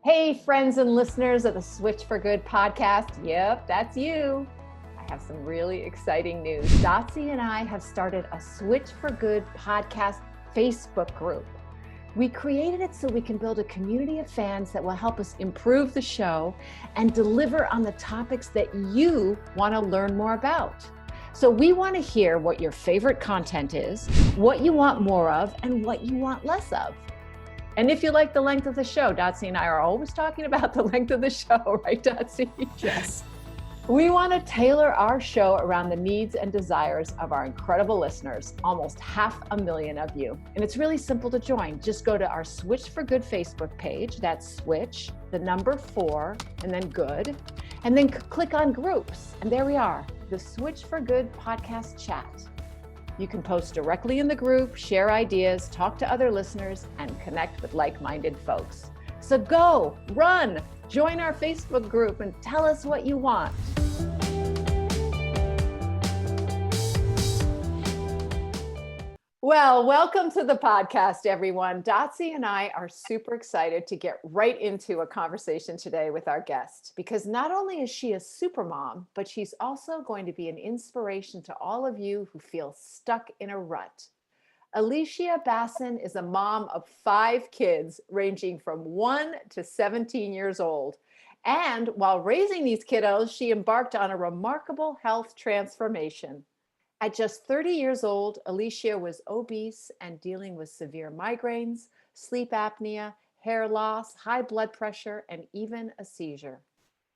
Hey, friends and listeners of the Switch for Good podcast. Yep, that's you. I have some really exciting news. Dotsie and I have started a Switch for Good podcast Facebook group. We created it so we can build a community of fans that will help us improve the show and deliver on the topics that you want to learn more about. So we want to hear what your favorite content is, what you want more of, and what you want less of. And if you like the length of the show, Dotsie and I are always talking about the length of the show, right, Dotsie? Yes. We want to tailor our show around the needs and desires of our incredible listeners, almost 500,000 of you. And it's really simple to join. Just go to our Switch for Good Facebook page. That's Switch, the number 4, and then Good. And then click on groups. And there we are, the Switch for Good podcast chat. You can post directly in the group, share ideas, talk to other listeners, and connect with like-minded folks. So go, run, join our Facebook group and tell us what you want. Well, welcome to the podcast, everyone. Dotsie and I are super excited to get right into a conversation today with our guest, because not only is she a super mom, but she's also going to be an inspiration to all of you who feel stuck in a rut. Alishea Basson is a mom of 5 kids ranging from 1 to 17 years old. And while raising these kiddos, she embarked on a remarkable health transformation. At just 30 years old, Alishea was obese and dealing with severe migraines, sleep apnea, hair loss, high blood pressure, and even a seizure.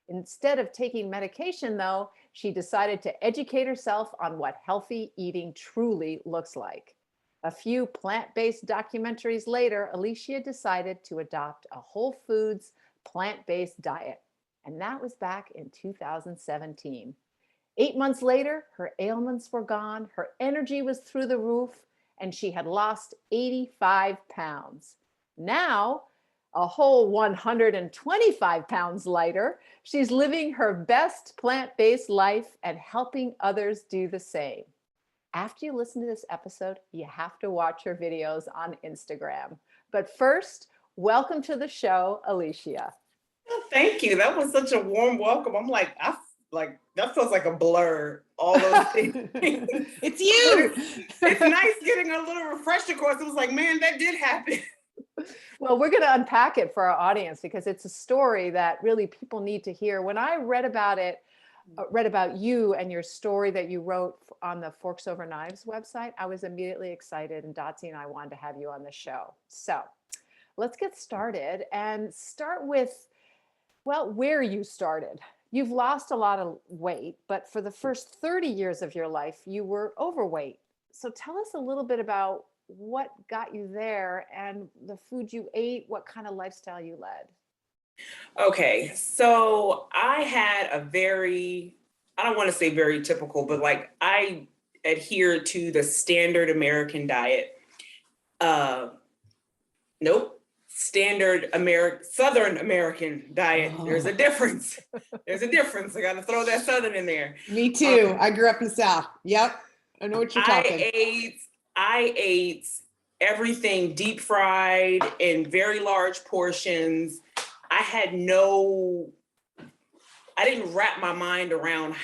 Instead of taking medication, though, she decided to educate herself on what healthy eating truly looks like. A few plant-based documentaries later, Alishea decided to adopt a whole foods, plant-based diet. And that was back in 2017. 8 months later, her ailments were gone, her energy was through the roof, and she had lost 85 pounds. Now, a whole 125 pounds lighter, she's living her best plant-based life and helping others do the same. After you listen to this episode, you have to watch her videos on Instagram. But first, welcome to the show, Alishea. Well, thank you. That was such a warm welcome. I'm like, that feels like a blur. All those things. It's you. It's nice getting a little refresher course. It was like, man, that did happen. Well, we're going to unpack it for our audience because it's a story that really people need to hear. When I read about it, read about you and your story that you wrote on the Forks Over Knives website, I was immediately excited, and Dotsie and I wanted to have you on the show. So let's get started and start with, well, where you started. You've lost a lot of weight, but for the first 30 years of your life, you were overweight. So tell us a little bit about what got you there and the food you ate, what kind of lifestyle you led. Okay, so I had a I don't want to say very typical, but like I adhered to the standard American diet. Nope. Southern American diet. Oh. There's a difference. There's a difference. I got to throw that Southern in there. Me too. I grew up in the South. Yep. I know what you're talking. I ate everything deep fried in very large portions. I didn't wrap my mind around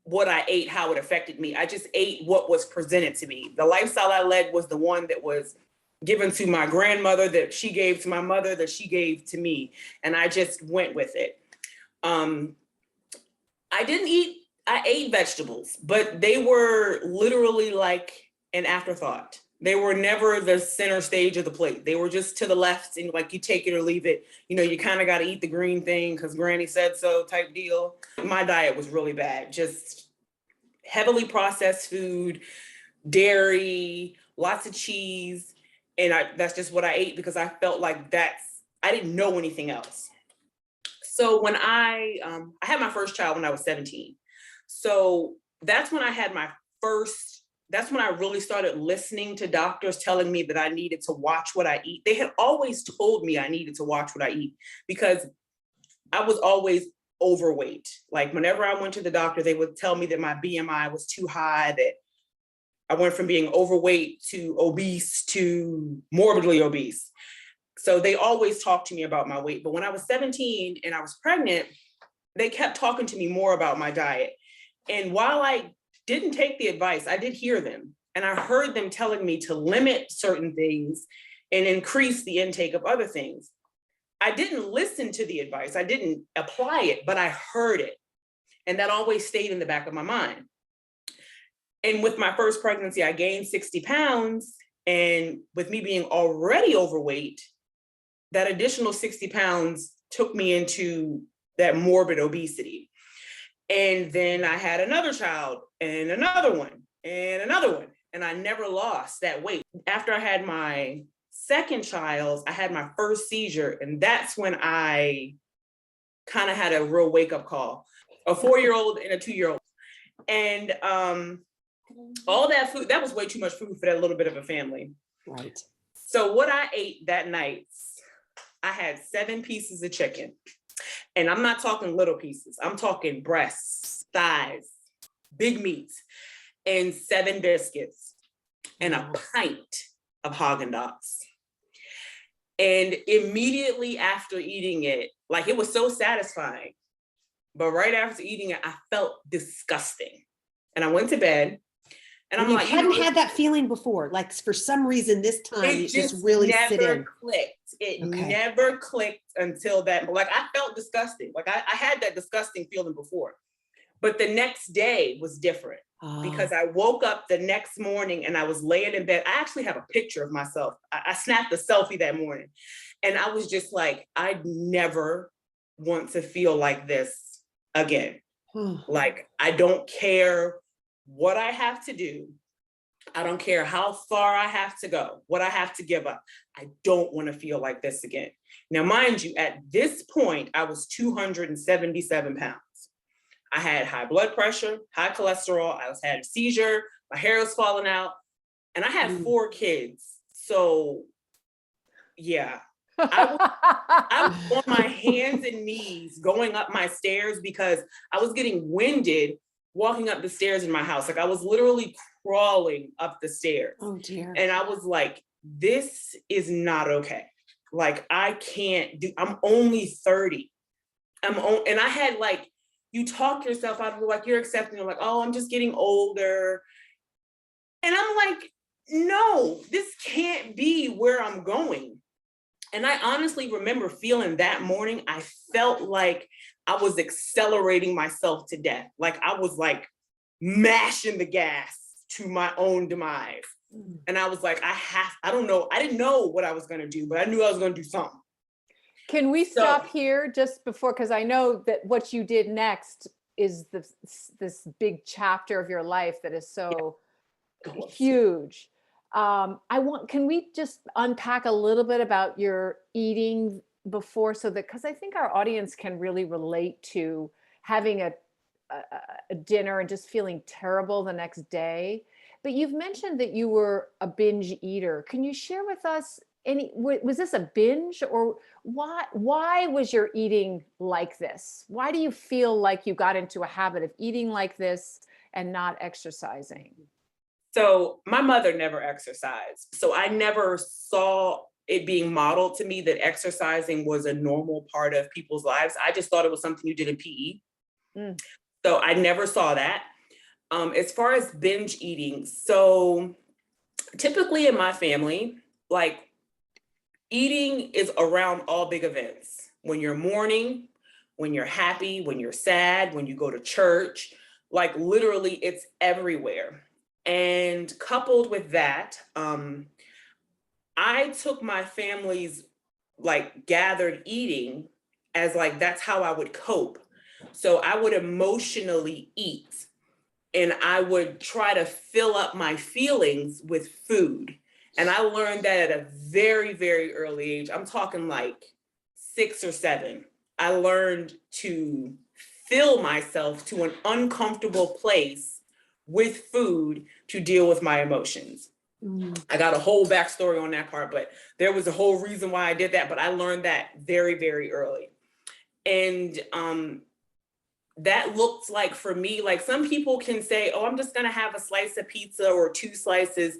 what I ate, how it affected me. I just ate what was presented to me. The lifestyle I led was the one that was given to my grandmother, that she gave to my mother, that she gave to me. And I just went with it. I ate vegetables, but they were literally like an afterthought. They were never the center stage of the plate. They were just to the left, and like you take it or leave it. You know, you kind of got to eat the green thing because granny said so type deal. My diet was really bad. Just heavily processed food, dairy, lots of cheese. And that's just what I ate because I felt like I didn't know anything else. So when I had my first child when I was 17. So that's when I had that's when I really started listening to doctors telling me that I needed to watch what I eat. They had always told me I needed to watch what I eat because I was always overweight. Like whenever I went to the doctor, they would tell me that my BMI was too high, that I went from being overweight to obese to morbidly obese. So they always talked to me about my weight. But when I was 17 and I was pregnant, they kept talking to me more about my diet. And while I didn't take the advice, I did hear them. And I heard them telling me to limit certain things and increase the intake of other things. I didn't listen to the advice. I didn't apply it, but I heard it. And that always stayed in the back of my mind. And with my first pregnancy, I gained 60 pounds. And with me being already overweight, that additional 60 pounds took me into that morbid obesity. And then I had another child and another one and another one. And I never lost that weight. After I had my second child, I had my first seizure. And that's when I kind of had a real wake-up call. A 4-year-old and a 2-year-old. And all that food, that was way too much food for that little bit of a family. Right. So what I ate that night, I had 7 pieces of chicken. And I'm not talking little pieces. I'm talking breasts, thighs, big meats, and 7 biscuits, and a pint of Haagen-Dazs. And immediately after eating it, like it was so satisfying, but right after eating it, I felt disgusting. And I went to bed. And I'm like, you hadn't had that feeling before. Like for some reason this time it just really never sit in. clicked. It never clicked until that. Like I felt disgusting. Like I had that disgusting feeling before. But the next day was different because I woke up the next morning and I was laying in bed. I actually have a picture of myself. I snapped a selfie that morning. And I was just like, I never want to feel like this again. Like, I don't care what I have to do. I don't care how far I have to go, what I have to give up. I don't want to feel like this again. Now, mind you, at this point, I was 277 pounds. I had high blood pressure, high cholesterol. I had a seizure. My hair was falling out. And I had 4 kids. So, yeah. I was on my hands and knees going up my stairs because I was getting winded walking up the stairs in my house. Like I was literally crawling up the stairs. Oh dear. And I was like, this is not okay. Like I can't do, I'm only 30. And I had like, you talk yourself out of it, like you're accepting, you're like, oh, I'm just getting older. And I'm like, no, this can't be where I'm going. And I honestly remember feeling that morning, I felt like I was accelerating myself to death. Like I was like mashing the gas to my own demise. And I was like, I don't know. I didn't know what I was going to do, but I knew I was going to do something. Can we stop here just before, because I know that what you did next is this big chapter of your life that is so huge. Can we just unpack a little bit about your eating before, so that, because I think our audience can really relate to having a dinner and just feeling terrible the next day. But you've mentioned that you were a binge eater. Can you share with us was this a binge, or why was your eating like this? Why do you feel like you got into a habit of eating like this and not exercising? So my mother never exercised. So I never saw it being modeled to me that exercising was a normal part of people's lives. I just thought it was something you did in PE. So I never saw that. As far as binge eating, so typically in my family, like eating is around all big events. When you're mourning, when you're happy, when you're sad, when you go to church, like literally it's everywhere. And coupled with that, I took my family's like gathered eating as like, that's how I would cope. So I would emotionally eat and I would try to fill up my feelings with food. And I learned that at a very, very early age. I'm talking like 6 or 7. I learned to fill myself to an uncomfortable place with food to deal with my emotions. I got a whole backstory on that part, but there was a whole reason why I did that. But I learned that very, very early. And that looked like for me, like some people can say, oh, I'm just going to have a slice of pizza or 2 slices.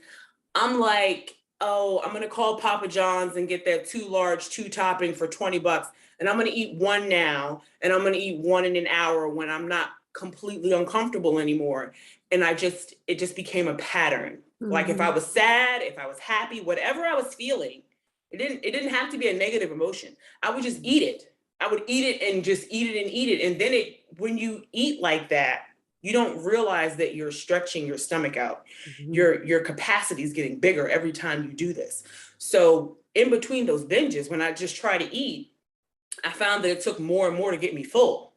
I'm like, oh, I'm going to call Papa John's and get that 2 large, 2 topping for $20. And I'm going to eat one now. And I'm going to eat one in an hour when I'm not completely uncomfortable anymore. And it just became a pattern. Mm-hmm. Like if I was sad, if I was happy, whatever I was feeling, it didn't have to be a negative emotion. I would just eat it. I would eat it and just eat it and eat it. And then when you eat like that, you don't realize that you're stretching your stomach out. Mm-hmm. Your capacity is getting bigger every time you do this. So in between those binges, when I just try to eat, I found that it took more and more to get me full.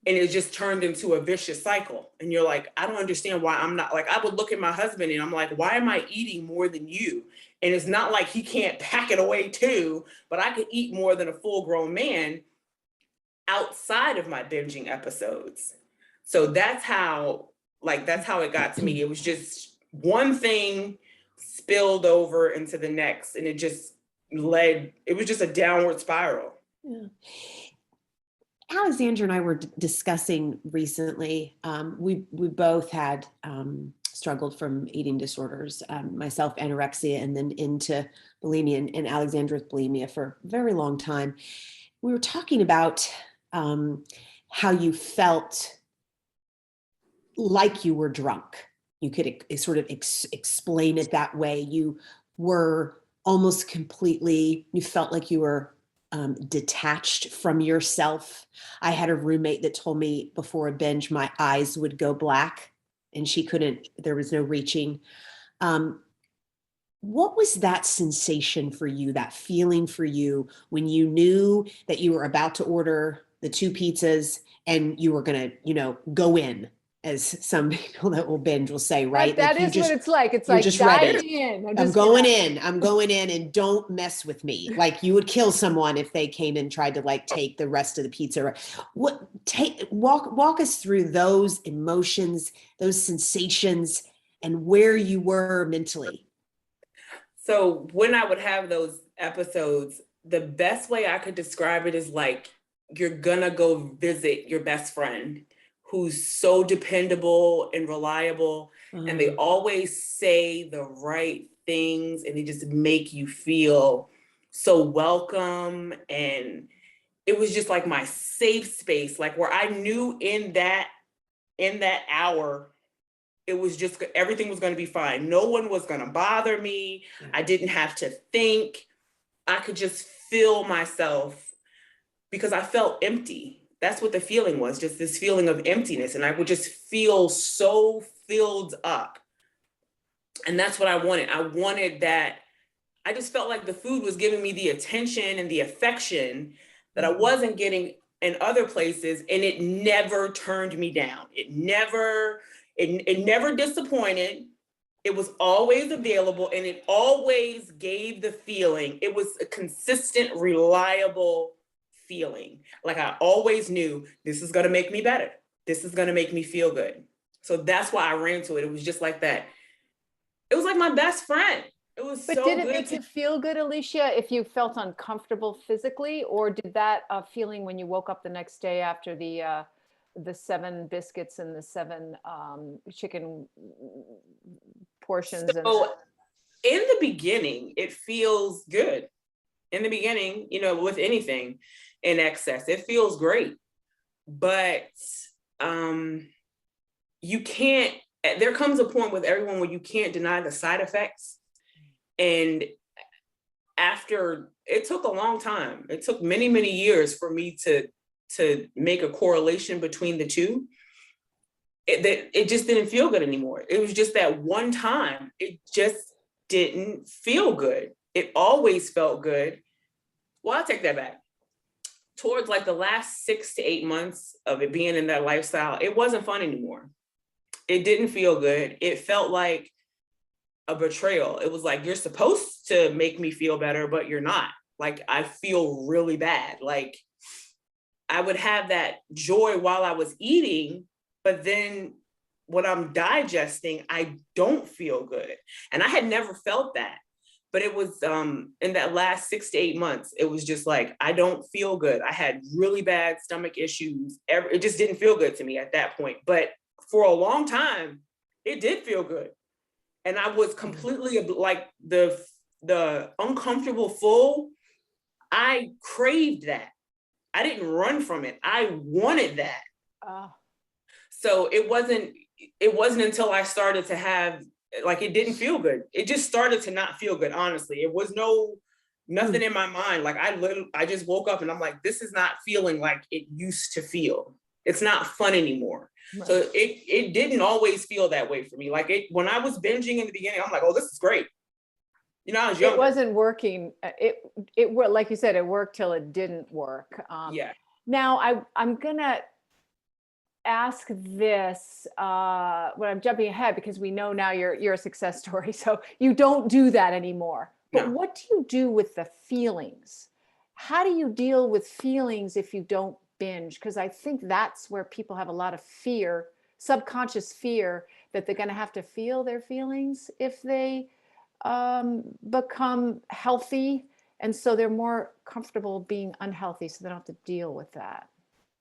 And it just turned into a vicious cycle. And you're like, I don't understand why I'm not, like, I would look at my husband and I'm like, why am I eating more than you? And it's not like he can't pack it away too, but I could eat more than a full grown man outside of my binging episodes. So that's how it got to me. It was just one thing spilled over into the next, and it was just a downward spiral. Yeah. Alexandra and I were discussing recently, we both had struggled from eating disorders, myself anorexia, and then into bulimia, and Alexandra with bulimia for a very long time. We were talking about how you felt like you were drunk. You could sort of explain it that way. You were almost completely, you felt like you were detached from yourself. I had a roommate that told me before a binge, my eyes would go black and there was no reaching. What was that sensation for you, that feeling for you when you knew that you were about to order the 2 pizzas and you were going to, go in, as some people that will binge will say, right? That is what it's like. It's like just diving in. I'm going in and don't mess with me. Like you would kill someone if they came and tried to take the rest of the pizza. Walk us through those emotions, those sensations, and where you were mentally. So when I would have those episodes, the best way I could describe it is like, you're gonna go visit your best friend who's so dependable and reliable, and they always say the right things, and they just make you feel so welcome. And it was just like my safe space, like where I knew in that hour, it was just, everything was going to be fine. No one was going to bother me. I didn't have to think. I could just feel myself because I felt empty. That's what the feeling was, just this feeling of emptiness. And I would just feel so filled up. And that's what I wanted. I wanted that. I just felt like the food was giving me the attention and the affection that I wasn't getting in other places. And it never turned me down. It never disappointed. It was always available, and it always gave the feeling. It was a consistent, reliable feeling. Like I always knew this is going to make me better. This is going to make me feel good. So that's why I ran to it. It was just like that. It was like my best friend. It was so good. But did it make you feel good, Alishea, if you felt uncomfortable physically, or did that feeling when you woke up the next day after the 7 biscuits and the 7 chicken portions? So in the beginning, it feels good. In the beginning, with anything in excess, it feels great. But there comes a point with everyone where you can't deny the side effects. And after, it took a long time. It took many, many years for me to make a correlation between the two. It just didn't feel good anymore. It was just that one time, it just didn't feel good. It always felt good. Well, I'll take that back. Towards like the last 6 to 8 months of it being in that lifestyle, it wasn't fun anymore. It didn't feel good. It felt like a betrayal. It was like, you're supposed to make me feel better, but you're not. Like, I feel really bad. Like, I would have that joy while I was eating, but then when I'm digesting, I don't feel good. And I had never felt that. But it was in that last 6 to 8 months, it was just like, I don't feel good. I had really bad stomach issues. It just didn't feel good to me at that point. But for a long time, it did feel good. And I was completely like the uncomfortable full. I craved that. I didn't run from it. I wanted that. So it wasn't until I started to have, like, it didn't feel good. It just started to not feel good, honestly. It was nothing in my mind. Like I just woke up and I'm like, this is not feeling like it used to feel. It's not fun anymore. Right. So it didn't always feel that way for me. Like when I was binging in the beginning, I'm like, oh, this is great. You know, I was younger. It wasn't working. It worked, like you said, it worked till it didn't work. Yeah. Now I'm gonna ask this when I'm jumping ahead, because we know now you're a success story. So you don't do that anymore. But what do you do with the feelings? How do you deal with feelings if you don't binge? Because I think that's where people have a lot of fear, subconscious fear, that they're going to have to feel their feelings if they become healthy. And so they're more comfortable being unhealthy, so they don't have to deal with that.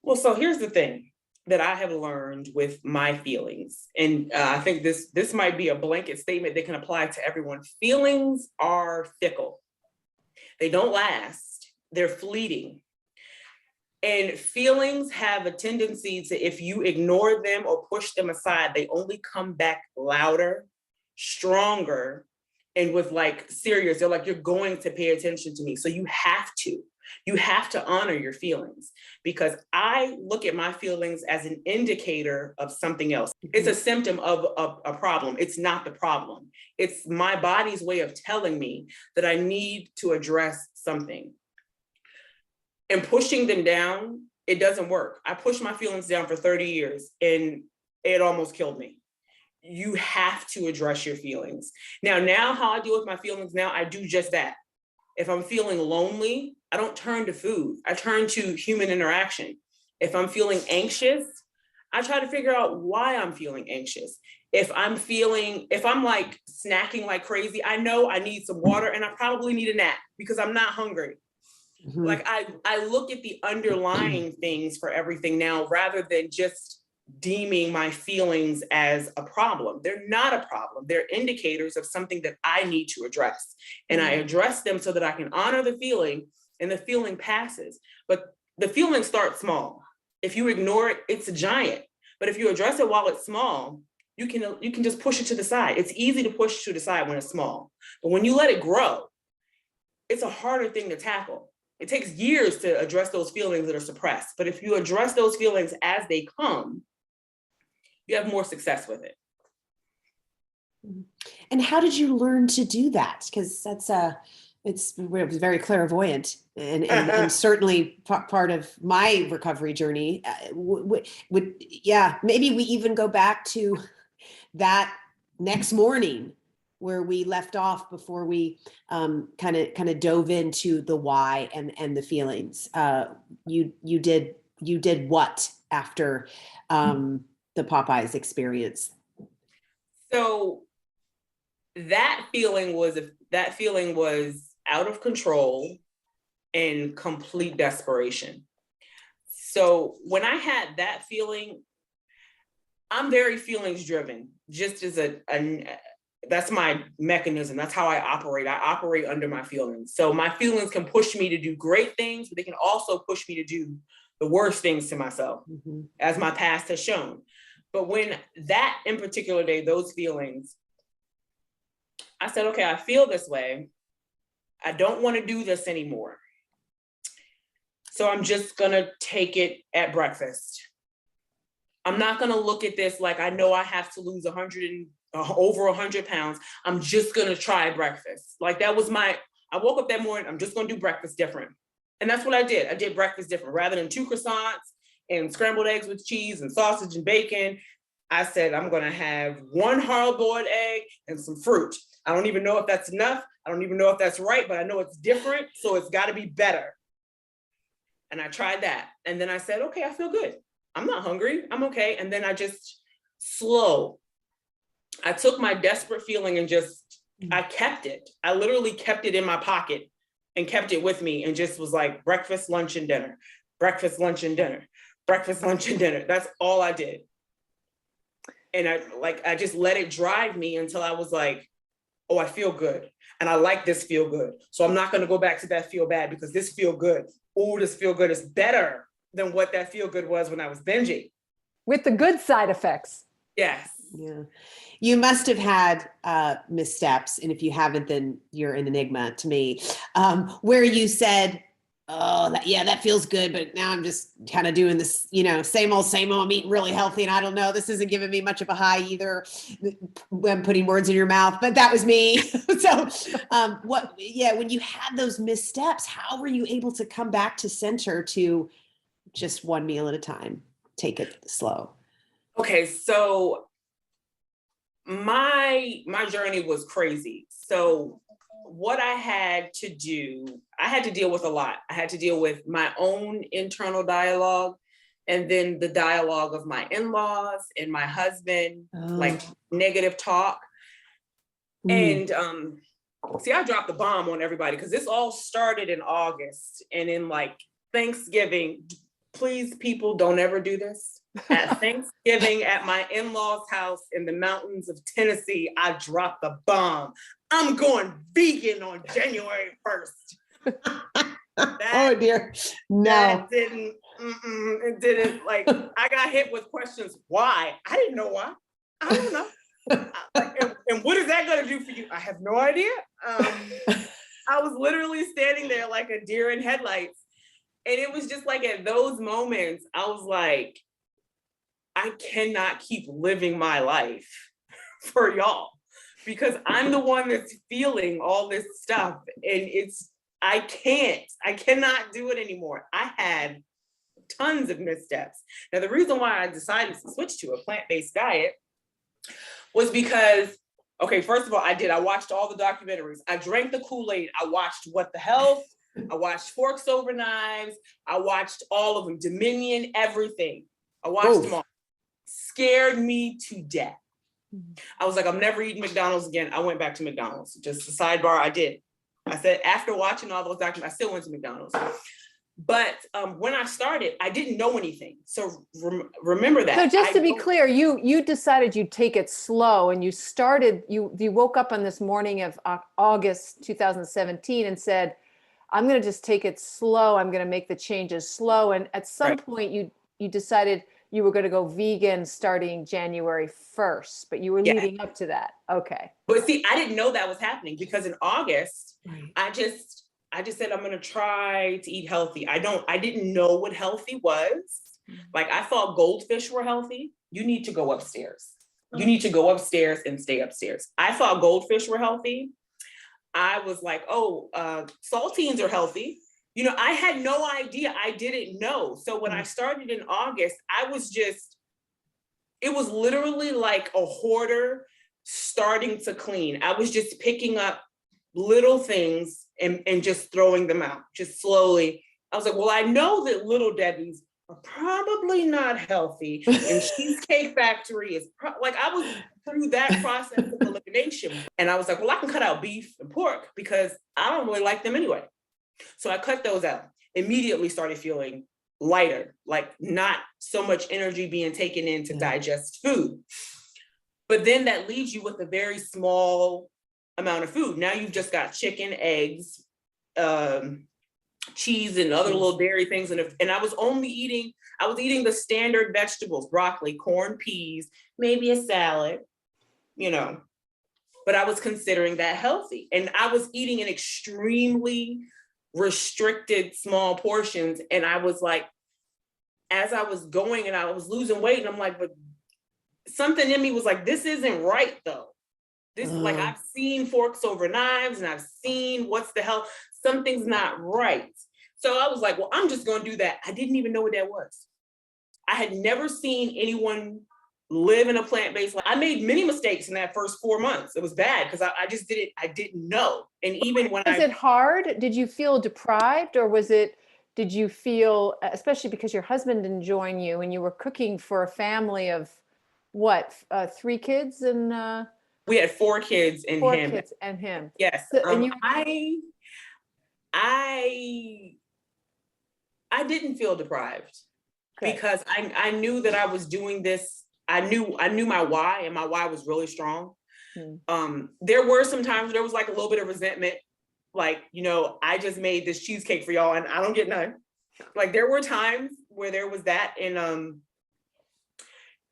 Well, so here's the thing that I have learned with my feelings. And I think this might be a blanket statement that can apply to everyone. Feelings are fickle. They don't last. They're fleeting. And feelings have a tendency to, if you ignore them or push them aside, they only come back louder, stronger, and with like serious. They're like, you're going to pay attention to me. So you have to honor your feelings, because I look at my feelings as an indicator of something else. It's a symptom of a problem. It's not the problem. It's my body's way of telling me that I need to address something. And pushing them down, it doesn't work. I pushed my feelings down for 30 years and it almost killed me. You have to address your feelings. Now how I deal with my feelings now, I do just that. If I'm feeling lonely, I don't turn to food. I turn to human interaction. If I'm feeling anxious, I try to figure out why I'm feeling anxious. If I'm like snacking like crazy, I know I need some water and I probably need a nap because I'm not hungry. Mm-hmm. Like I look at the underlying things for everything now, rather than just deeming my feelings as a problem. They're not a problem. They're indicators of something that I need to address. And I address them so that I can honor the feeling, and the feeling passes. But the feeling starts small. If you ignore it, it's a giant. But if you address it while it's small, you can just push it to the side. It's easy to push to the side when it's small. But when you let it grow, it's a harder thing to tackle. It takes years to address those feelings that are suppressed. But if you address those feelings as they come, you have more success with it. And how did you learn to do that? Because it's very clairvoyant and certainly part of my recovery journey. Maybe we even go back to that next morning where we left off before we kind of dove into the why and the feelings. You did what after the Popeyes experience? So that feeling was out of control and complete desperation. So when I had that feeling, I'm very feelings driven, just as that's my mechanism. That's how I operate. I operate under my feelings. So my feelings can push me to do great things, but they can also push me to do the worst things to myself, as my past has shown. But when that in particular day, those feelings, I said, okay, I feel this way. I don't want to do this anymore. So I'm just going to take it at breakfast. I'm not going to look at this like I know I have to lose over 100 pounds. I'm just going to try breakfast. Like I woke up that morning, I'm just going to do breakfast different. And that's what I did. I did breakfast different. Rather than 2 croissants and scrambled eggs with cheese and sausage and bacon, I said, I'm going to have 1 hard-boiled egg and some fruit. I don't even know if that's enough. I don't even know if that's right, but I know it's different. So it's got to be better. And I tried that. And then I said, okay, I feel good. I'm not hungry. I'm okay. And then I just I took my desperate feeling and I kept it. I literally kept it in my pocket and kept it with me and just was like breakfast, lunch, and dinner, breakfast, lunch, and dinner, breakfast, lunch, and dinner. That's all I did. And I just let it drive me until I was like, oh, I feel good. And I like this feel good. So I'm not going to go back to that feel bad because this feel good. Oh, this feel good is better than what that feel good was when I was binging. With the good side effects. Yes. Yeah. You must have had missteps. And if you haven't, then you're an enigma to me, where you said, oh, that feels good. But now I'm just kind of doing this, same old, I'm eating really healthy. And I don't know, this isn't giving me much of a high either. I'm putting words in your mouth, but that was me. So when you had those missteps, how were you able to come back to center to just one meal at a time? Take it slow. Okay. So my journey was crazy. So what I had to deal with a lot. I had to deal with my own internal dialogue and then the dialogue of my in-laws and my husband, like negative talk. And I dropped the bomb on everybody because this all started in August. And in like Thanksgiving, please, people, don't ever do this. At Thanksgiving at my in-laws' house in the mountains of Tennessee, I dropped the bomb. I'm going vegan on January 1st. Oh dear. No. It didn't, like, I got hit with questions. Why? I didn't know why. I don't know. And what is that going to do for you? I have no idea. I was literally standing there like a deer in headlights. And it was just like at those moments, I was like, I cannot keep living my life for y'all because I'm the one that's feeling all this stuff. And I cannot do it anymore. I had tons of missteps. Now, the reason why I decided to switch to a plant-based diet was because, okay, first of all, I watched all the documentaries. I drank the Kool-Aid. I watched What the Health. I watched Forks Over Knives. I watched all of them, Dominion, everything. I watched them all. Scared me to death. I was like, I'm never eating McDonald's again. I went back to McDonald's. Just a sidebar, I did. I said, after watching all those documentaries, I still went to McDonald's. But when I started, I didn't know anything. So remember that. So just to be clear, you decided you'd take it slow and you woke up on this morning of August 2017 and said, I'm going to just take it slow. I'm going to make the changes slow. And at some point you decided you were going to go vegan starting January 1st, but you were leading up to that. Okay. But see, I didn't know that was happening because in August, I just said, I'm going to try to eat healthy. I didn't know what healthy was. Like I thought goldfish were healthy. You need to go upstairs. You need to go upstairs and stay upstairs. I thought goldfish were healthy. I was like, saltines are healthy. I had no idea. I didn't know. So when I started in August, it was literally like a hoarder starting to clean. I was just picking up little things and just throwing them out, just slowly. I was like, well, I know that Little Debbie's are probably not healthy. And Cheesecake Factory is I was through that process of elimination. And I was like, well, I can cut out beef and pork because I don't really like them anyway. So I cut those out, immediately started feeling lighter, like not so much energy being taken in to digest food. But then that leaves you with a very small amount of food. Now you've just got chicken, eggs, cheese, and other little dairy things. And I was eating the standard vegetables, broccoli, corn, peas, maybe a salad, but I was considering that healthy. And I was eating in extremely restricted small portions. And I was like, as I was going and I was losing weight, and I'm like, but something in me was like, this isn't right though. This like I've seen Forks Over Knives and I've seen what's the hell, something's not right. So I was like, well, I'm just going to do that. I didn't even know what that was. I had never seen anyone live in a plant-based life. I made many mistakes in that first 4 months. It was bad because I didn't know. And even when Was it hard? Did you feel deprived or did you feel, especially because your husband didn't join you and you were cooking for a family of what, 3 kids and we had 4 kids and 4 him. kids and him. Yes. So, and I didn't feel deprived because I knew that I was doing this I knew my why, and my why was really strong. Hmm. There were some times where there was like a little bit of resentment, like, I just made this cheesecake for y'all and I don't get none. Like there were times where there was that,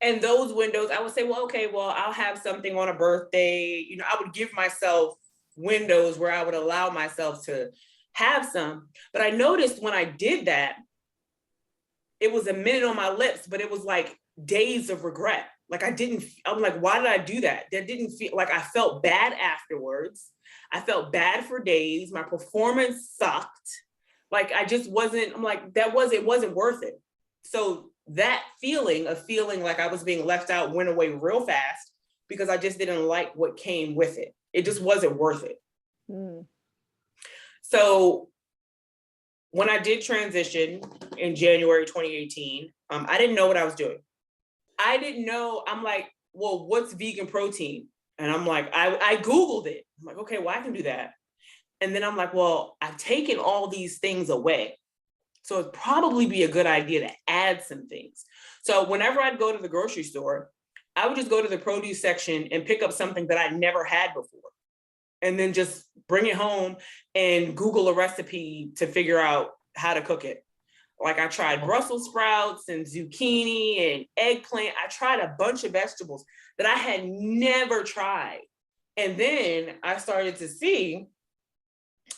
and those windows, I would say, well, okay, well, I'll have something on a birthday. I would give myself windows where I would allow myself to have some. But I noticed when I did that, it was a minute on my lips, but it was like days of regret. Like I'm like, why did I do that? That didn't feel like, I felt bad afterwards. I felt bad for days. My performance sucked. Like I just wasn't, I'm like, it wasn't worth it. So that feeling of feeling like I was being left out went away real fast because I just didn't like what came with it. It just wasn't worth it. Mm. So when I did transition in January 2018, I didn't know what I was doing. I didn't know. I'm like, well, what's vegan protein? And I'm like, I Googled it. I'm like, okay, well, I can do that. And then I'm like, well, I've taken all these things away. So it'd probably be a good idea to add some things. So whenever I'd go to the grocery store, I would just go to the produce section and pick up something that I'd never had before. And then just bring it home and Google a recipe to figure out how to cook it. Like I tried Brussels sprouts and zucchini and eggplant. I tried a bunch of vegetables that I had never tried. And then I started to see,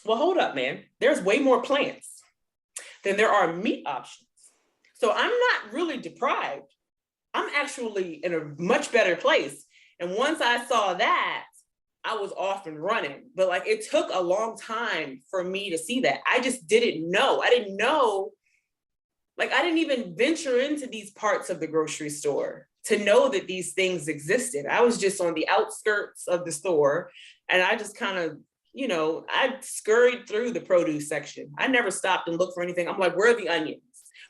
well, hold up, man, there's way more plants than there are meat options. So I'm not really deprived. I'm actually in a much better place. And once I saw that, I was off and running. But like, it took a long time for me to see that. I just didn't know. I didn't know. Like, I didn't even venture into these parts of the grocery store to know that these things existed. I was just on the outskirts of the store. And I just kind of, I scurried through the produce section. I never stopped and looked for anything. I'm like, where are the onions?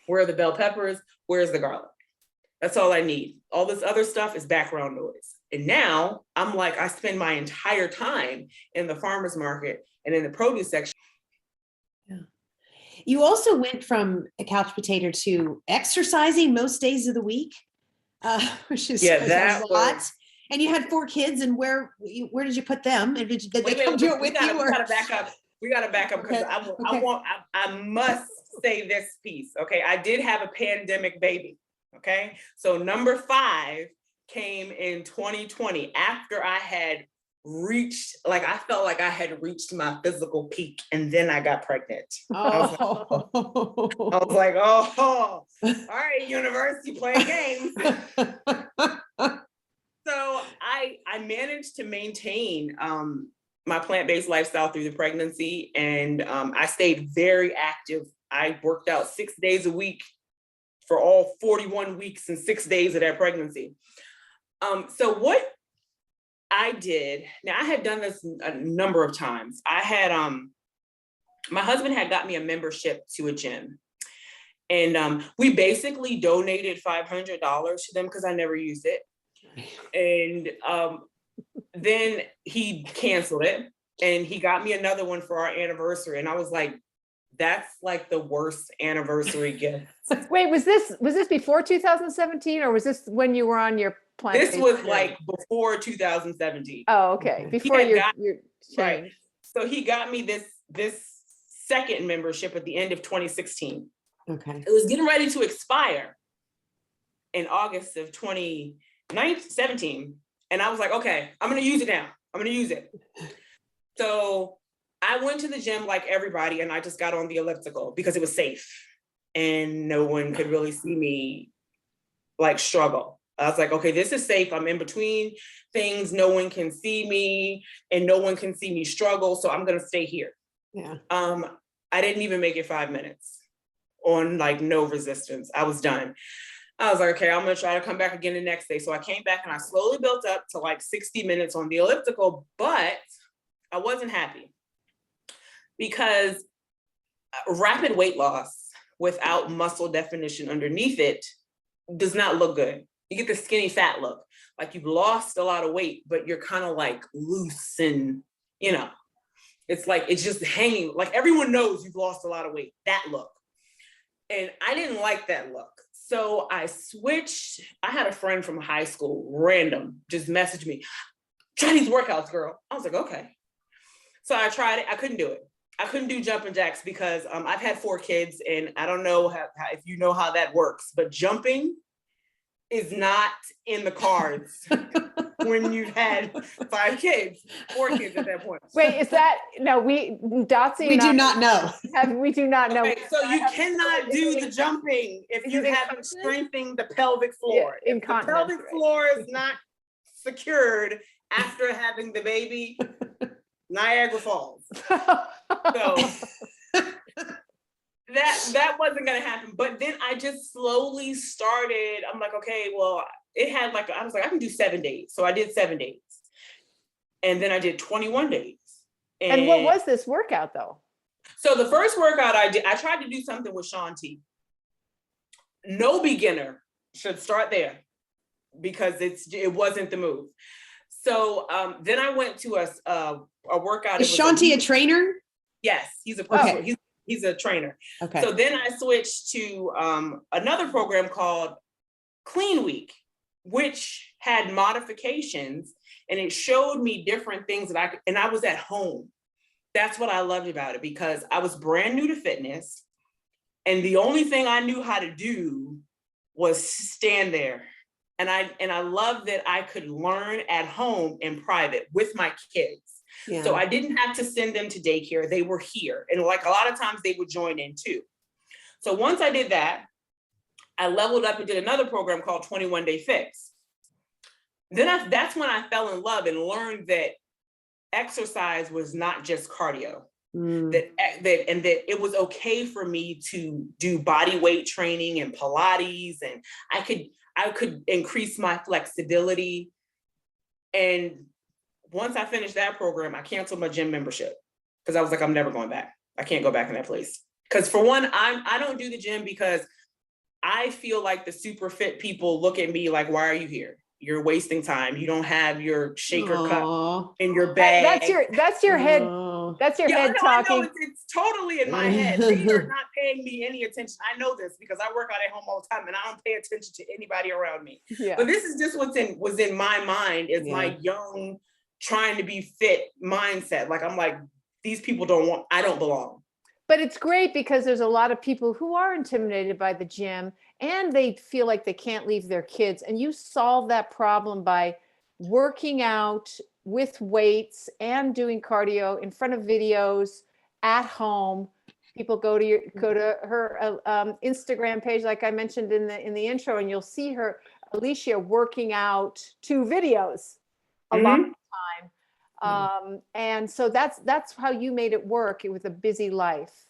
Where are the bell peppers? Where's the garlic? That's all I need. All this other stuff is background noise. And now I'm like, I spend my entire time in the farmer's market and in the produce section. Yeah. You also went from a couch potato to exercising most days of the week, which is a lot. And you had 4 kids, and where did you put them? And did they come do it with you? We gotta back up. We gotta back up because I must say this piece. Okay, I did have a pandemic baby. Okay, so number 5 came in 2020 after I had reached, like I felt like I had reached my physical peak, and then I got pregnant. I was like, oh, all right, university playing games. So I managed to maintain my plant-based lifestyle through the pregnancy, and I stayed very active. I worked out 6 days a week for all 41 weeks and 6 days of that pregnancy. So what I did, now I had done this a number of times. I had, my husband had got me a membership to a gym, and we basically donated $500 to them because I never used it. And then he canceled it and he got me another one for our anniversary. And I was like, that's like the worst anniversary gift. Wait, was this before 2017 or was this when you were on your plan? This was like before 2017. Oh, okay. Before your change. Right. So he got me this second membership at the end of 2016. Okay. It was getting ready to expire in August of 2017. And I was like, okay, I'm going to use it now. I'm going to use it. So I went to the gym like everybody, and I just got on the elliptical because it was safe and no one could really see me like struggle. I was like, okay, this is safe. I'm in between things. No one can see me and no one can see me struggle. So I'm going to stay here. Yeah. I didn't even make it 5 minutes on like no resistance. I was done. I was like, okay, I'm going to try to come back again the next day. So I came back and I slowly built up to like 60 minutes on the elliptical, but I wasn't happy because rapid weight loss without muscle definition underneath it does not look good. You get the skinny fat look, like you've lost a lot of weight, but you're kind of like loose and, it's like, it's just hanging. Like everyone knows you've lost a lot of weight, that look. And I didn't like that look. So I switched. I had a friend from high school, random, just messaged me, try these workouts, girl. I was like, okay. So I tried it. I couldn't do it. I couldn't do jumping jacks because I've had 4 kids, and I don't know how if you know how that works, but jumping is not in the cards when you've had 5 kids, 4 kids at that point. Wait, is that no? Dotsie. We and do I not know. we do not know. Okay, so you cannot do the jumping if you haven't strengthened the pelvic floor. Yeah, if the pelvic floor is not secured after having the baby, Niagara Falls. So that wasn't gonna happen. But then I just slowly started. I'm like, okay, well, it had like I was like, I can do 7 days. So I did 7 days, and then I did 21 days. And what was this workout though? So the first workout I did, I tried to do something with Shaun T. No beginner should start there because it wasn't the move. So then I went to a workout. Is Shaun T a trainer? Yes, he's a personal. Okay. He's a trainer. Okay. So then I switched to another program called Clean Week, which had modifications, and it showed me different things that I could, and I was at home. That's what I loved about it, because I was brand new to fitness, and the only thing I knew how to do was stand there. And I love that I could learn at home in private with my kids. Yeah. So I didn't have to send them to daycare. They were here. And like a lot of times they would join in too. So once I did that, I leveled up and did another program called 21 Day Fix. Then that's when I fell in love and learned that exercise was not just cardio. That it was okay for me to do body weight training and Pilates, and I could increase my flexibility. And once I finished that program, I canceled my gym membership because I was like, I'm never going back. I can't go back in that place. Because for one, I don't do the gym because I feel like the super fit people look at me like, why are you here? You're wasting time. You don't have your shaker cup in your bag. That's your head. That's your head talking. I know it's totally in my head. They are not paying me any attention. I know this because I work out at home all the time and I don't pay attention to anybody around me. Yeah. But this is just was in my mind is my young, trying to be fit mindset. Like, I'm like, these people I don't belong. But it's great because there's a lot of people who are intimidated by the gym and they feel like they can't leave their kids. And you solve that problem by working out with weights and doing cardio in front of videos at home. People go to her Instagram page, like I mentioned in the intro, and you'll see her, Alishea, working out 2 videos a lot of the time. And so that's how you made it work with a busy life.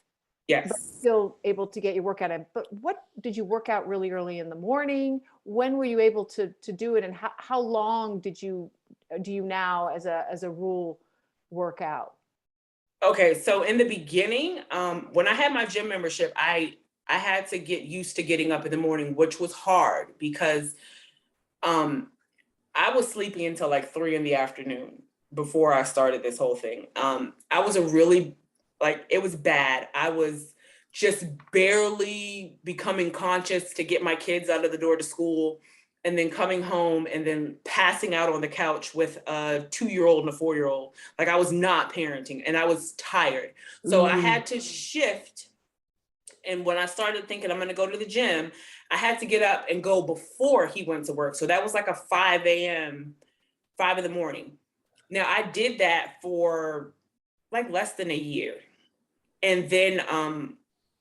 Yes. But still able to get your workout in. But what did you work out really early in the morning? When were you able to do it? And how long do you now as a rule work out? Okay. So in the beginning, when I had my gym membership, I had to get used to getting up in the morning, which was hard because I was sleeping until like 3 p.m. before I started this whole thing. I was it was bad. I was just barely becoming conscious to get my kids out of the door to school, and then coming home and then passing out on the couch with a 2-year-old and a 4-year-old. Like, I was not parenting and I was tired. So I had to shift. And when I started thinking I'm going to go to the gym, I had to get up and go before he went to work. So that was like a 5 a.m., 5 in the morning. Now I did that for like less than a year. And then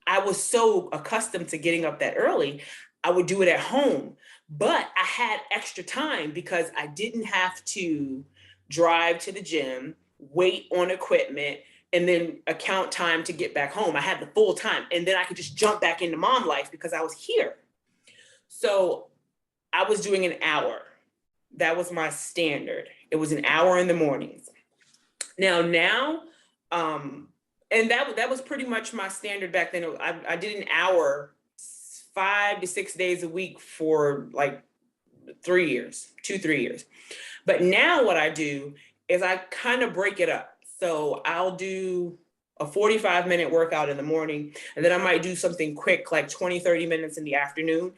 I was so accustomed to getting up that early, I would do it at home. But I had extra time because I didn't have to drive to the gym, wait on equipment, and then account time to get back home. I had the full time. And then I could just jump back into mom life because I was here. So I was doing an hour. That was my standard. It was an hour in the mornings. Now, and that was pretty much my standard back then. I did an hour 5 to 6 days a week for like 3 years, 2-3 years. But now what I do is I kind of break it up. So I'll do a 45-minute workout in the morning, and then I might do something quick, like 20-30 minutes in the afternoon.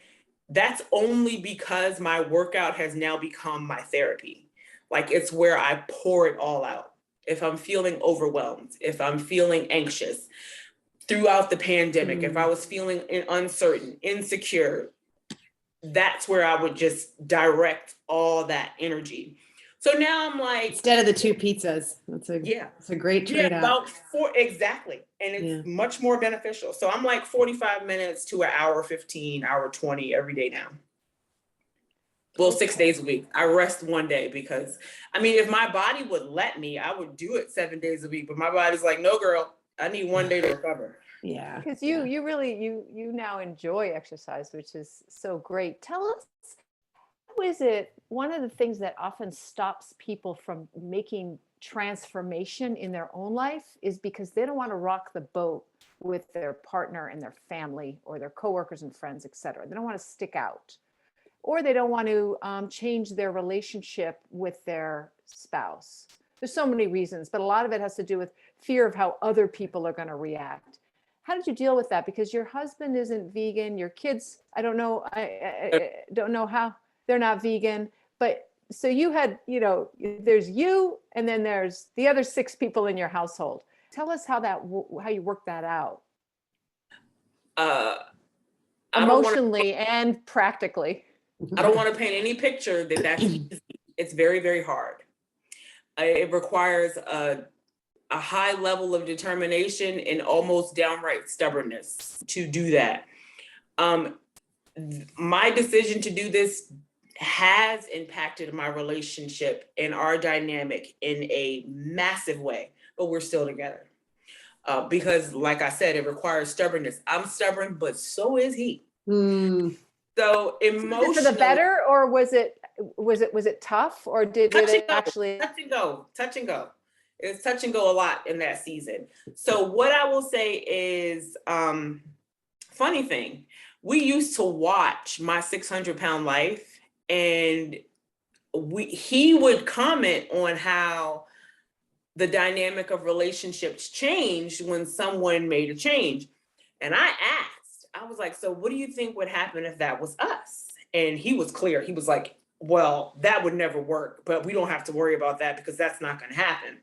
that's only because my workout has now become my therapy. Like, it's where I pour it all out. If I'm feeling overwhelmed, if I'm feeling anxious throughout the pandemic, if I was feeling uncertain, insecure, that's where I would just direct all that energy. So now I'm like, Instead of the 2 pizzas. That's a great trade-off. about 4, exactly. And it's much more beneficial. So I'm like 45 minutes to an hour 15, hour 20 every day now. Well, 6 days a week. I rest one day because, I mean, if my body would let me, I would do it 7 days a week. But my body's like, no, girl, I need 1 day to recover. Yeah. Because you really, you now enjoy exercise, which is so great. Tell us, how is it, one of the things that often stops people from making transformation in their own life is because they don't want to rock the boat with their partner and their family or their coworkers and friends, et cetera. They don't want to stick out, or they don't want to change their relationship with their spouse. There's so many reasons, but a lot of it has to do with fear of how other people are going to react. How did you deal with that? Because your husband isn't vegan, your kids, I don't know, I don't know how they're not vegan, but so you had, there's you, and then there's the other 6 people in your household. Tell us how you worked that out. Emotionally and practically. I don't want to paint any picture that's easy. It's very, very hard. It requires a high level of determination and almost downright stubbornness to do that. My decision to do this has impacted my relationship and our dynamic in a massive way, but we're still together. Because like I said, it requires stubbornness. I'm stubborn, but so is he. So emotionally, for the better, or was it tough, or did it actually touch and go? It's touch and go a lot in that season. So what I will say is, funny thing, we used to watch My 600-Pound Life, and he would comment on how the dynamic of relationships changed when someone made a change. And I was like, so what do you think would happen if that was us? And he was clear. He was like, well, that would never work, but we don't have to worry about that because that's not going to happen.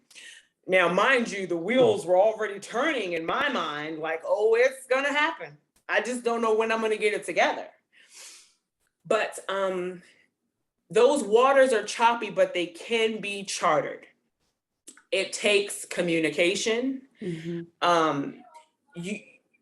Now, mind you, the wheels were already turning in my mind, like, oh, it's going to happen. I just don't know when I'm going to get it together. But those waters are choppy, but they can be chartered. It takes communication.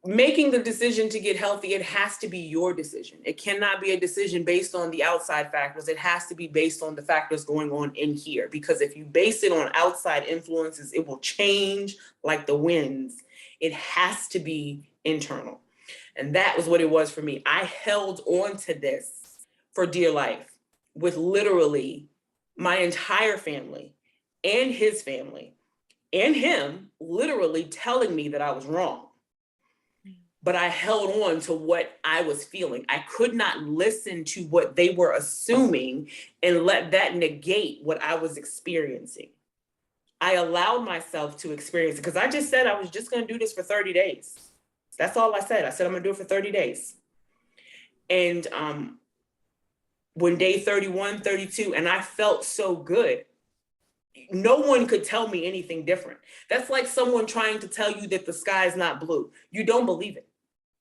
Making the decision to get healthy, it has to be your decision. It cannot be a decision based on the outside factors. It has to be based on the factors going on in here. Because if you base it on outside influences, it will change like the winds. It has to be internal. And that was what it was for me. I held on to this for dear life with literally my entire family and his family and him literally telling me that I was wrong. But I held on to what I was feeling. I could not listen to what they were assuming and let that negate what I was experiencing. I allowed myself to experience it because I just said I was just going to do this for 30 days. That's all I said. I said I'm going to do it for 30 days. And when day 31, 32, and I felt so good, no one could tell me anything different. That's like someone trying to tell you that the sky is not blue. You don't believe it.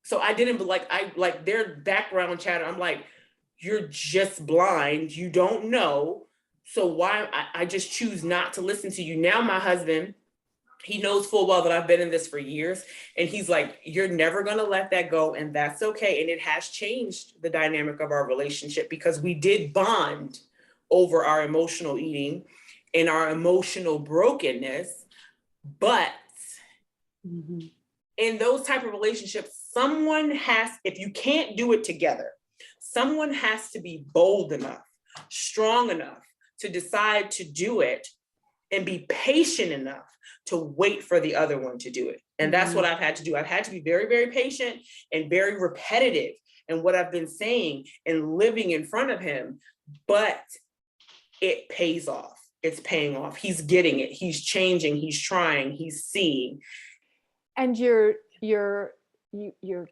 So I didn't, like their background chatter. I'm like, you're just blind. You don't know. So why, I just choose not to listen to you. Now my husband, he knows full well that I've been in this for years. And he's like, you're never going to let that go. And that's okay. And it has changed the dynamic of our relationship because we did bond over our emotional eating and our emotional brokenness. But in those type of relationships, someone has, if you can't do it together, someone has to be bold enough, strong enough to decide to do it and be patient enough to wait for the other one to do it. And that's what I've had to do. I've had to be very, very patient and very repetitive in what I've been saying and living in front of him, but it pays off. It's paying off. He's getting it. He's changing. He's trying. He's seeing. And your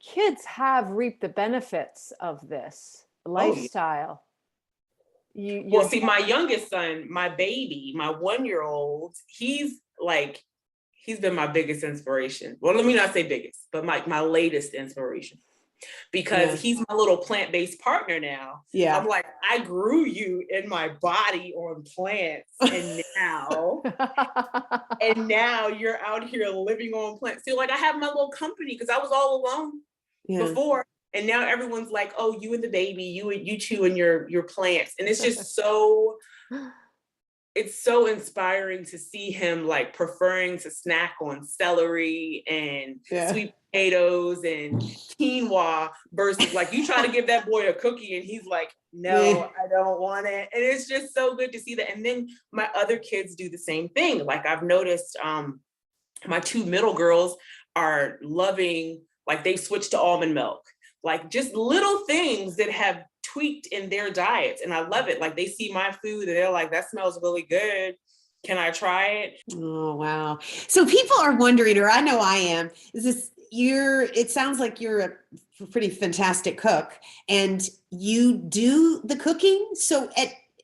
kids have reaped the benefits of this. lifestyle. Well, see, my youngest son, my baby, my 1-year-old, he's been my biggest inspiration. Well, let me not say biggest, but my latest inspiration, because he's my little plant-based partner now. Yeah. I'm like, I grew you in my body on plants, and now you're out here living on plants. See, like I have my little company because I was all alone before. And now everyone's like, oh, you and the baby, you two and your plants. And it's just it's so inspiring to see him like preferring to snack on celery and sweet potatoes and quinoa versus like you try to give that boy a cookie and he's like, no, I don't want it. And it's just so good to see that. And then my other kids do the same thing. Like I've noticed my 2 middle girls are loving, like they switched to almond milk. Like just little things that have tweaked in their diets. And I love it. Like they see my food and they're like, that smells really good. Can I try it? Oh, wow. So people are wondering, or I know I am, it sounds like you're a pretty fantastic cook and you do the cooking. So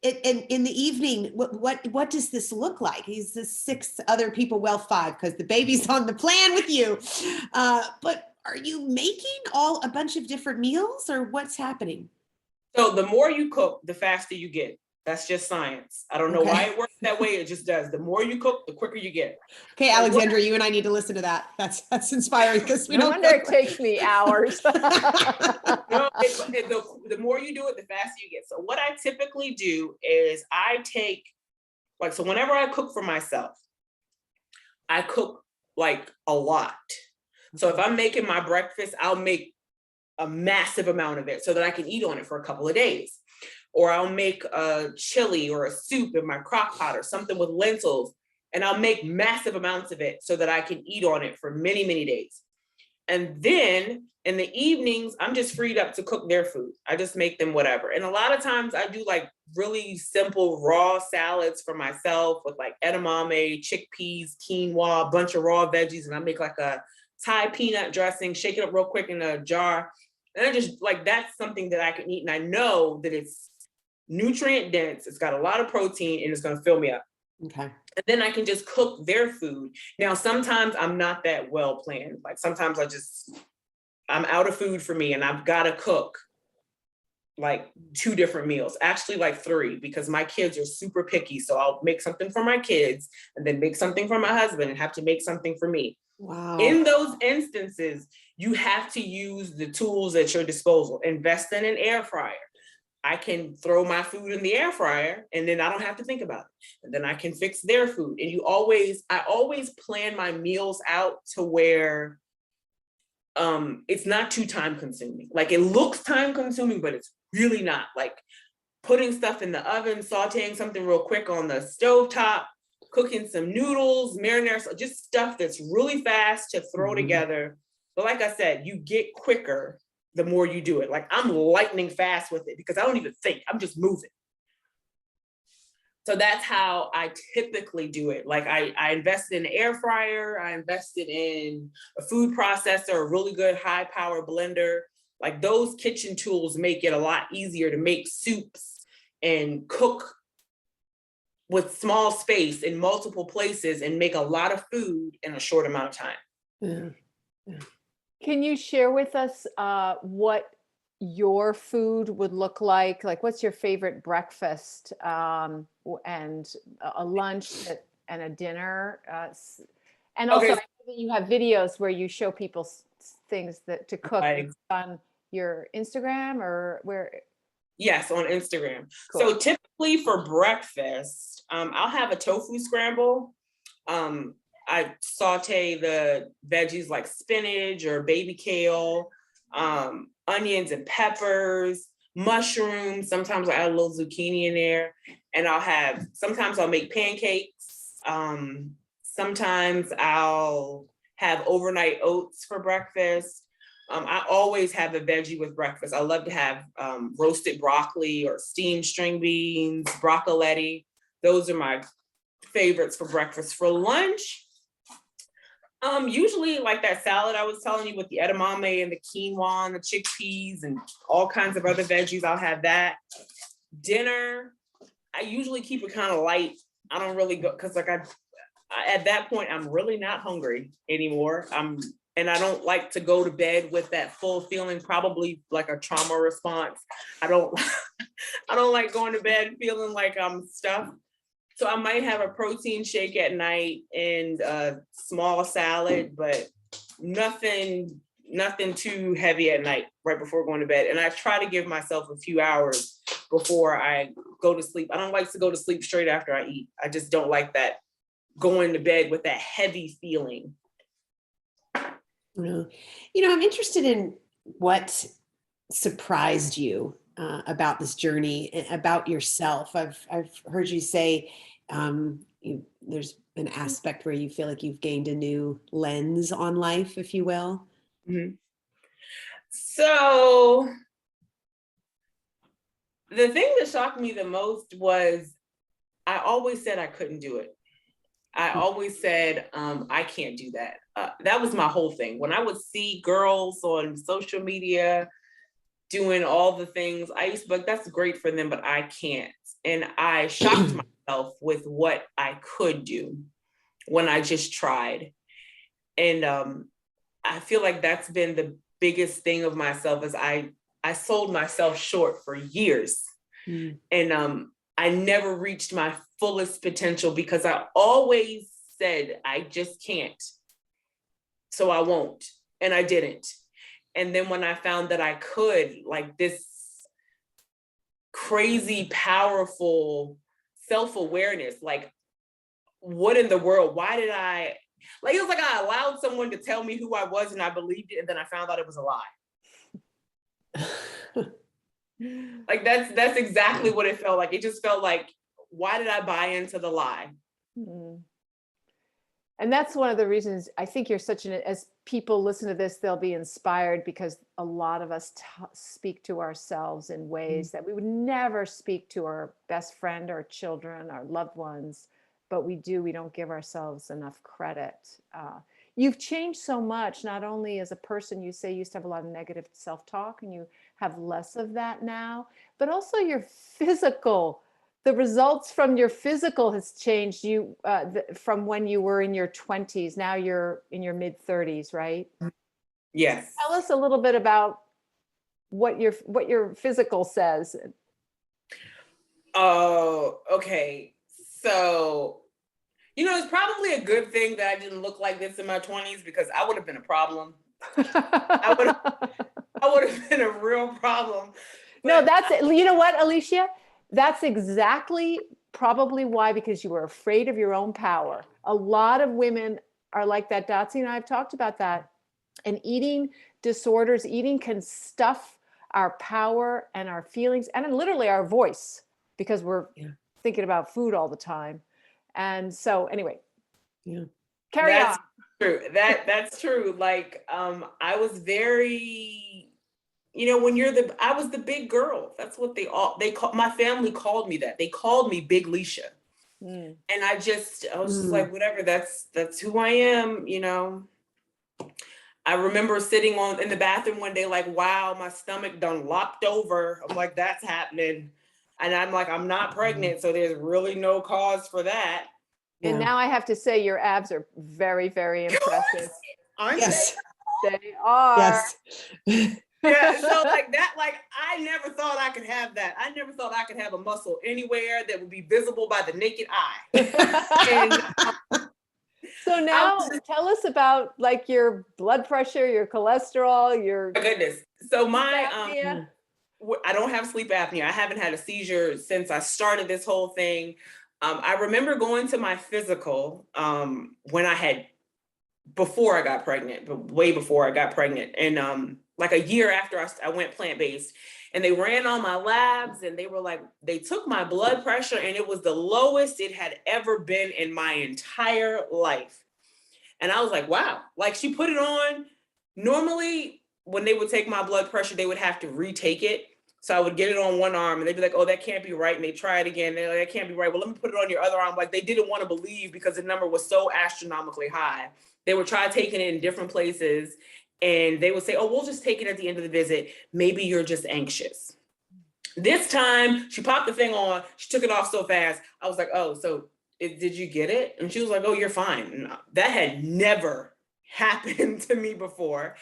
in the evening, what does this look like? Is this 6 other people? Well, 5, because the baby's on the plan with you. But are you making a bunch of different meals or what's happening? So the more you cook, the faster you get. That's just science. I don't know why it works that way. It just does. The more you cook, the quicker you get. Okay, so Alexandra, you and I need to listen to that. That's inspiring because we no don't wonder it takes me hours. No, the more you do it, the faster you get. So what I typically do is I take, so whenever I cook for myself, I cook like a lot. So if I'm making my breakfast, I'll make a massive amount of it so that I can eat on it for a couple of days. Or I'll make a chili or a soup in my crock pot or something with lentils, and I'll make massive amounts of it so that I can eat on it for many, many days. And then in the evenings, I'm just freed up to cook their food. I just make them whatever. And a lot of times I do like really simple raw salads for myself with like edamame, chickpeas, quinoa, a bunch of raw veggies. And I make like a Thai peanut dressing, shake it up real quick in a jar. And I just like, that's something that I can eat. And I know that it's nutrient dense. It's got a lot of protein and it's going to fill me up. Okay. And then I can just cook their food. Now, sometimes I'm not that well planned. Like sometimes I'm out of food for me and I've got to cook like 2 different meals, actually like 3, because my kids are super picky. So I'll make something for my kids and then make something for my husband and have to make something for me. Wow. In those instances, you have to use the tools at your disposal. Invest in an air fryer. I can throw my food in the air fryer and then I don't have to think about it. And then I can fix their food. And I always plan my meals out to where it's not too time consuming. Like it looks time consuming, but it's really not. Like putting stuff in the oven, sauteing something real quick on the stovetop, cooking some noodles, marinara, just stuff that's really fast to throw together. But like I said, you get quicker the more you do it. Like I'm lightning fast with it because I don't even think, I'm just moving. So that's how I typically do it. Like I invested in an air fryer, I invested in a food processor, a really good high power blender. Like those kitchen tools make it a lot easier to make soups and cook with small space in multiple places and make a lot of food in a short amount of time. Yeah. Can you share with us what your food would look like? Like, what's your favorite breakfast and a lunch and a dinner? And also, I know that you have videos where you show people things to cook on your Instagram or where? Yes, on Instagram. Cool. So typically for breakfast, I'll have a tofu scramble. I saute the veggies like spinach or baby kale, onions and peppers, mushrooms. Sometimes I add a little zucchini in there. And sometimes I'll make pancakes. Sometimes I'll have overnight oats for breakfast. I always have a veggie with breakfast. I love to have roasted broccoli or steamed string beans, broccoletti. Those are my favorites for breakfast. For lunch, Usually like that salad I was telling you with the edamame and the quinoa and the chickpeas and all kinds of other veggies, I'll have that. Dinner, I usually keep it kind of light. I don't really go, because like I at that point, I'm really not hungry anymore. And I don't like to go to bed with that full feeling, probably like a trauma response. I don't, I don't like going to bed feeling like I'm stuffed. So I might have a protein shake at night and a small salad, but nothing too heavy at night right before going to bed. And I try to give myself a few hours before I go to sleep. I don't like to go to sleep straight after I eat. I just don't like that, going to bed with that heavy feeling. You know, I'm interested in what surprised you about this journey, about yourself. I've heard you say there's an aspect where you feel like you've gained a new lens on life, if you will. Mm-hmm. So the thing that shocked me the most was I always said I couldn't do it. I always said, I can't do that. That was my whole thing. When I would see girls on social media doing all the things, I used to be like, that's great for them, but I can't. And I shocked myself with what I could do when I just tried. And I feel like that's been the biggest thing of myself, is I sold myself short for years. And I never reached my fullest potential because I always said, I just can't. So I won't. And I didn't. And then when I found that I could, like this crazy, powerful self-awareness, like, what in the world? Why did I, like, it was like I allowed someone to tell me who I was and I believed it. And then I found out it was a lie. Like that's exactly what it felt like. It just felt like, why did I buy into the lie? And that's one of the reasons I think you're such as people listen to this, they'll be inspired, because a lot of us speak to ourselves in ways that we would never speak to our best friend or children, our loved ones, but we don't give ourselves enough credit. You've changed so much, not only as a person, you say you used to have a lot of negative self-talk and you have less of that now, but also your physical, the results from your physical has changed you from when you were in your 20s. Now you're in your mid 30s, right? Yes. Tell us a little bit about what your physical says. Oh, okay. So, it's probably a good thing that I didn't look like this in my 20s, because I would have been a problem. I would have been a real problem. No, that's, you know what, Alishea? That's exactly probably why, because you were afraid of your own power. A lot of women are like that. Dotsie and I have talked about that. And eating disorders, eating can stuff our power and our feelings and literally our voice, because we're thinking about food all the time. And so anyway, carry on. True. That's true. Like, I was very, I was the big girl. That's what my family called me that. They called me Big Leisha. And I was just like, whatever, that's who I am, I remember sitting in the bathroom one day, like, wow, my stomach done lopped over. I'm like, that's happening. And I'm like, I'm not pregnant, so there's really no cause for that. And now I have to say your abs are very, very impressive. Yes. They are. Yes. Yeah, so like that, like I never thought I could have that. I never thought I could have a muscle anywhere that would be visible by the naked eye. So now tell us about like your blood pressure, your cholesterol, your... My goodness. So I don't have sleep apnea. I haven't had a seizure since I started this whole thing. I remember going to my physical before I got pregnant, but way before I got pregnant. And like a year after I went plant-based, and they ran all my labs, and they took my blood pressure, and it was the lowest it had ever been in my entire life. And I was like, wow, like she put it on. Normally when they would take my blood pressure, they would have to retake it. So I would get it on one arm and they'd be like, oh, that can't be right. And they try it again. They're like, that can't be right. Well, let me put it on your other arm. Like they didn't want to believe because the number was so astronomically high. They would try taking it in different places and they would say, oh, we'll just take it at the end of the visit. Maybe you're just anxious. This time she popped the thing on. She took it off so fast. I was like, oh, so did you get it? And she was like, oh, you're fine. And that had never happened to me before.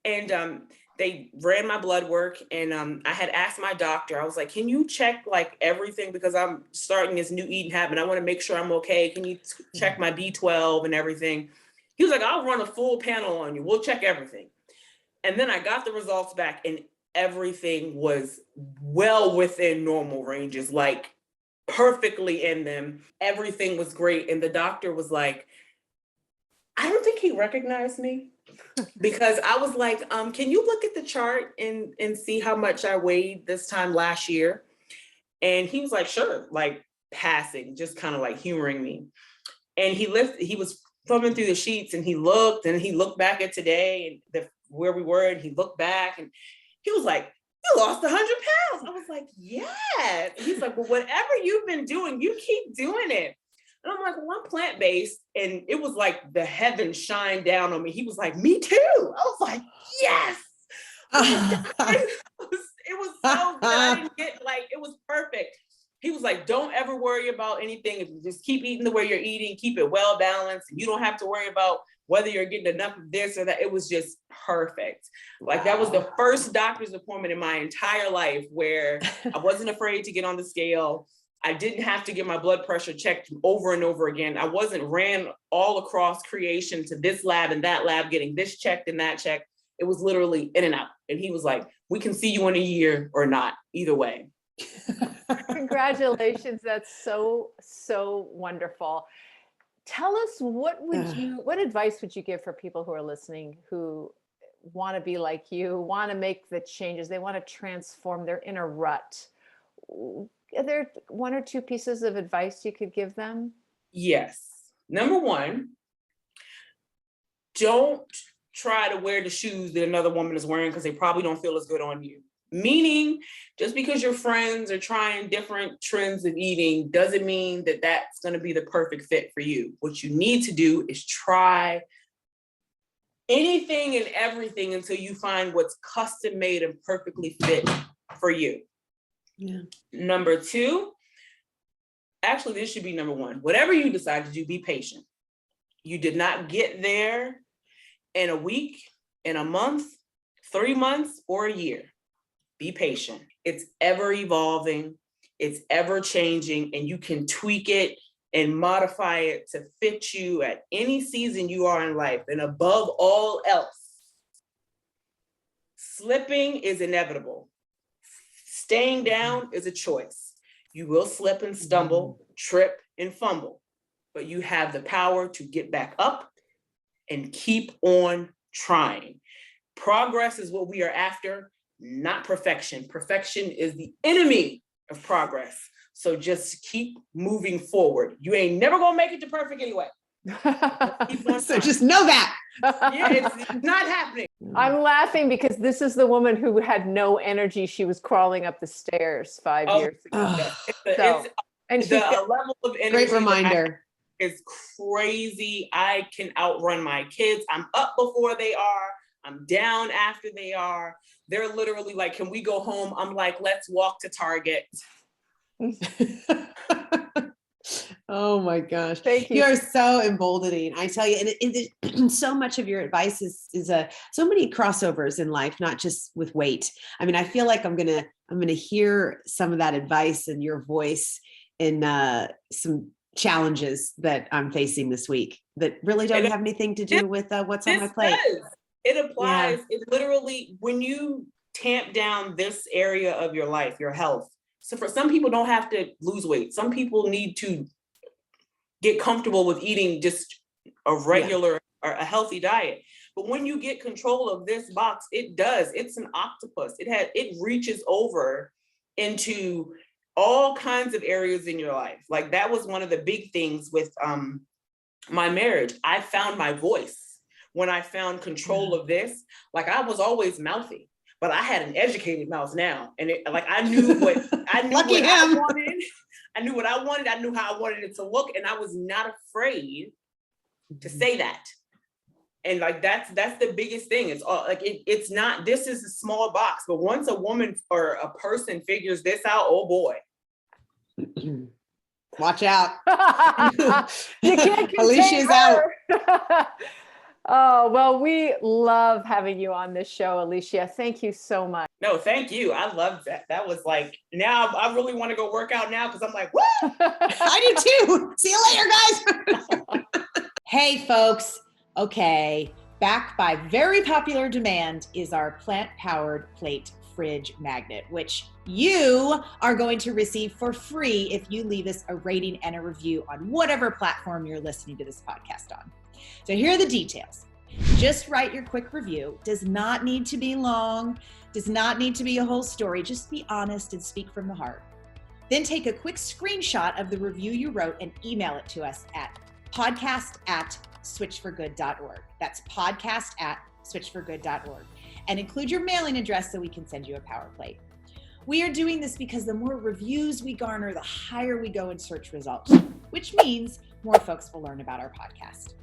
And they ran my blood work and I had asked my doctor, I was like, can you check like everything? Because I'm starting this new eating habit. I want to make sure I'm okay. Can you check my B12 and everything? He was like, I'll run a full panel on you. We'll check everything. And then I got the results back and everything was well within normal ranges, like perfectly in them. Everything was great. And the doctor was like, I don't think he recognized me. Because I was like, can you look at the chart and see how much I weighed this time last year? And he was like, sure, like passing, just kind of like humoring me. And he was thumbing through the sheets and he looked back at today and where we were and he looked back and he was like, you lost 100 pounds. I was like, yeah. He's like, well, whatever you've been doing, you keep doing it. And I'm like, well, I'm plant-based. And it was like the heavens shined down on me. He was like, me too. I was like, yes. It was so good. I didn't get it was perfect. He was like, don't ever worry about anything. If you just keep eating the way you're eating, keep it well balanced. You don't have to worry about whether you're getting enough of this or that. It was just perfect. Like that was the first doctor's appointment in my entire life where I wasn't afraid to get on the scale. I didn't have to get my blood pressure checked over and over again. I wasn't ran all across creation to this lab and that lab, getting this checked and that checked. It was literally in and out. And he was like, we can see you in a year or not, either way. Congratulations. That's so, so wonderful. Tell us, what advice would you give for people who are listening, who want to be like you, want to make the changes, they want to transform their inner rut? Are there one or two pieces of advice you could give them? Yes. Number one, don't try to wear the shoes that another woman is wearing because they probably don't feel as good on you. Meaning, just because your friends are trying different trends of eating doesn't mean that that's going to be the perfect fit for you. What you need to do is try anything and everything until you find what's custom made and perfectly fit for you. Yeah. Number two, actually, this should be number one. Whatever you decide to do, be patient. You did not get there in a week, in a month, 3 months, or a year. Be patient. It's ever evolving, it's ever changing, and you can tweak it and modify it to fit you at any season you are in life. And above all else, slipping is inevitable. Staying down is a choice. You will slip and stumble, trip and fumble, but you have the power to get back up and keep on trying. Progress is what we are after, not perfection. Perfection is the enemy of progress. So just keep moving forward. You ain't never gonna make it to perfect anyway. So just know that. Yeah, it's not happening. I'm laughing because this is the woman who had no energy. She was crawling up the stairs 5 years ago. And the level of energy. Great reminder. Is crazy. I can outrun my kids. I'm up before they are. I'm down after they are. They're literally like, can we go home? I'm like, let's walk to Target. Oh my gosh. Thank you. You are so emboldening. I tell you, and so much of your advice is so many crossovers in life, not just with weight. I mean, I feel like I'm going to hear some of that advice in your voice in some challenges that I'm facing this week that really don't have anything to do with what's on my plate. It applies. Yeah. It literally, when you tamp down this area of your life, your health. So for some people don't have to lose weight. Some people need to get comfortable with eating just a regular or a healthy diet. But when you get control of this box, it's an octopus. It reaches over into all kinds of areas in your life. Like that was one of the big things with my marriage. I found my voice when I found control of this. Like I was always mouthy, but I had an educated mouth now. And I knew what I knew Lucky what I him. wanted. I knew what I wanted. I knew how I wanted it to look. And I was not afraid to say that. And like, that's the biggest thing. It's all like, it's not, this is a small box, but once a woman or a person figures this out, oh boy. Watch out. You can't contain Alicia's out. her. Oh, well, we love having you on this show, Alishea. Thank you so much. No, thank you. I love that. That was like, now I really want to go work out now because I'm like, what? I do too. See you later, guys. Hey, folks. Okay. Back by very popular demand is our plant-powered plate fridge magnet, which you are going to receive for free if you leave us a rating and a review on whatever platform you're listening to this podcast on. So here are the details. Just write your quick review. Does not need to be long, does not need to be a whole story. Just be honest and speak from the heart. Then take a quick screenshot of the review you wrote and email it to us at podcast@switchforgood.org. That's podcast@switchforgood.org. And include your mailing address so we can send you a power plate. We are doing this because the more reviews we garner, the higher we go in search results, which means more folks will learn about our podcast.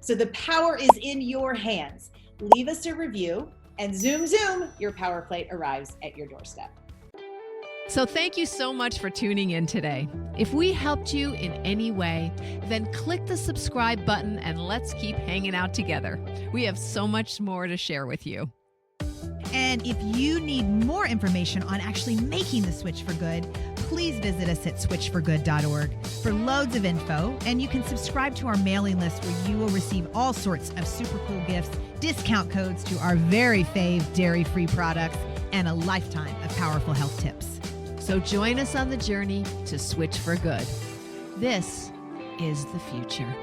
So the power is in your hands. Leave us a review and zoom, your power plate arrives at your doorstep. So thank you so much for tuning in today. If we helped you in any way, then click the subscribe button and let's keep hanging out together. We have so much more to share with you. And if you need more information on actually making the switch for good, please visit us at switchforgood.org for loads of info. And you can subscribe to our mailing list where you will receive all sorts of super cool gifts, discount codes to our very fave dairy-free products, and a lifetime of powerful health tips. So join us on the journey to switch for good. This is the future.